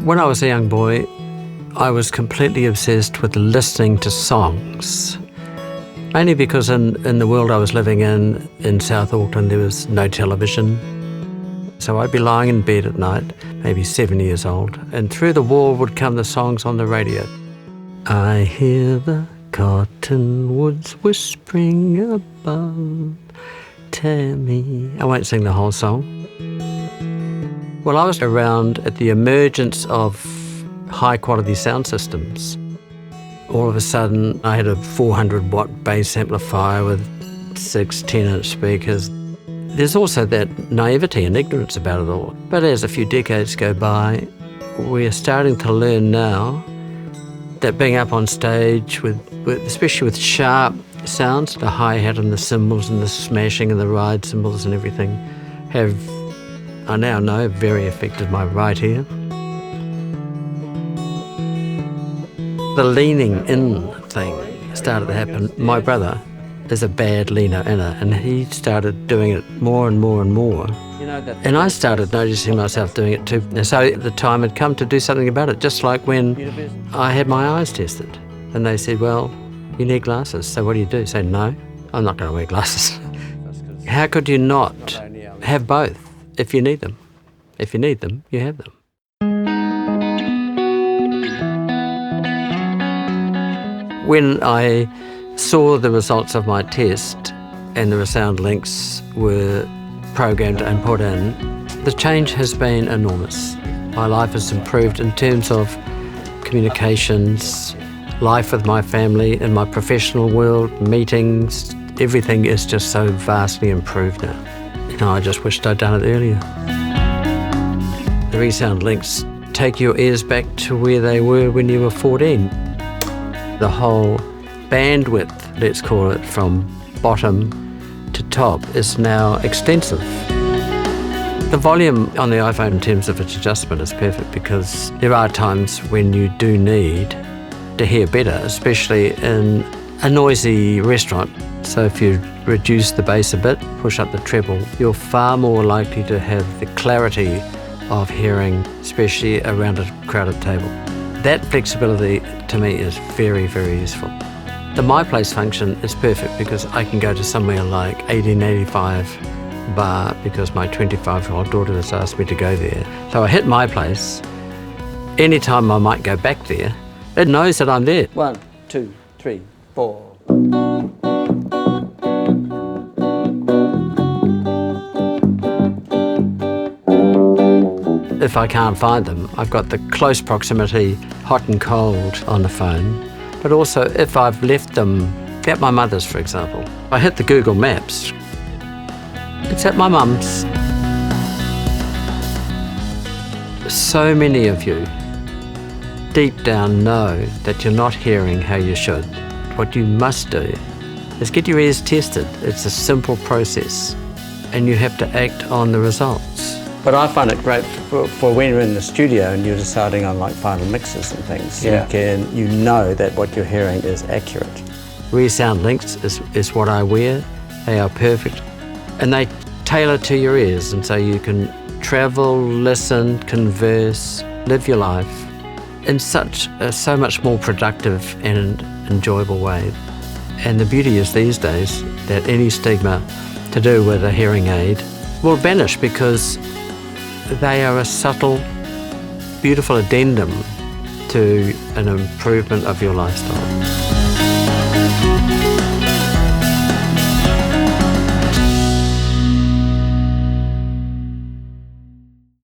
When I was a young boy, I was completely obsessed with listening to songs. Mainly because in the world I was living in South Auckland, there was no television. So I'd be lying in bed at night, maybe 7 years old, and through the wall would come the songs on the radio. I hear the cottonwoods whispering above Tammy. I won't sing the whole song. Well, I was around at the emergence of high-quality sound systems. All of a sudden, I had a 400-watt bass amplifier with 6 10-inch speakers. There's also that naivety and ignorance about it all. But as a few decades go by, we're starting to learn now that being up on stage, especially with sharp sounds, the hi-hat and the cymbals and the smashing and the ride cymbals and everything, I now know, very affected my right ear. The leaning in thing started to happen. My brother is a bad leaner inner, and he started doing it more and more and more. And I started noticing myself doing it too. And so the time had come to do something about it, just like when I had my eyes tested. And they said, well, you need glasses, so what do you do? Say, no, I'm not going to wear glasses. How could you not have both if you need them? If you need them, you have them. When I saw the results of my test and the ReSound LiNX were programmed and put in, the change has been enormous. My life has improved in terms of communications, life with my family, in my professional world, meetings. Everything is just so vastly improved now. I just wished I'd done it earlier. The ReSound LiNX take your ears back to where they were when you were 14. The whole bandwidth, let's call it, from bottom to top is now extensive. The volume on the iPhone in terms of its adjustment is perfect because there are times when you do need to hear better, especially in a noisy restaurant. So if you reduce the bass a bit, push up the treble, you're far more likely to have the clarity of hearing, especially around a crowded table. That flexibility to me is very, very useful. The My Place function is perfect because I can go to somewhere like 1885 bar because my 25-year-old daughter has asked me to go there. So I hit My Place. Anytime I might go back there, it knows that I'm there. 1, 2, 3, 4. If I can't find them, I've got the close proximity, hot and cold on the phone. But also, if I've left them at my mother's, for example, I hit the Google Maps. It's at my mum's. So many of you deep down know that you're not hearing how you should. What you must do is get your ears tested. It's a simple process, and you have to act on the results. But I find it great for when you're in the studio and you're deciding on like final mixes and things. Yeah. You know that what you're hearing is accurate. ReSound LiNX is what I wear. They are perfect. And they tailor to your ears, and so you can travel, listen, converse, live your life in so much more productive and enjoyable way. And the beauty is these days that any stigma to do with a hearing aid will vanish because they are a subtle, beautiful addendum to an improvement of your lifestyle.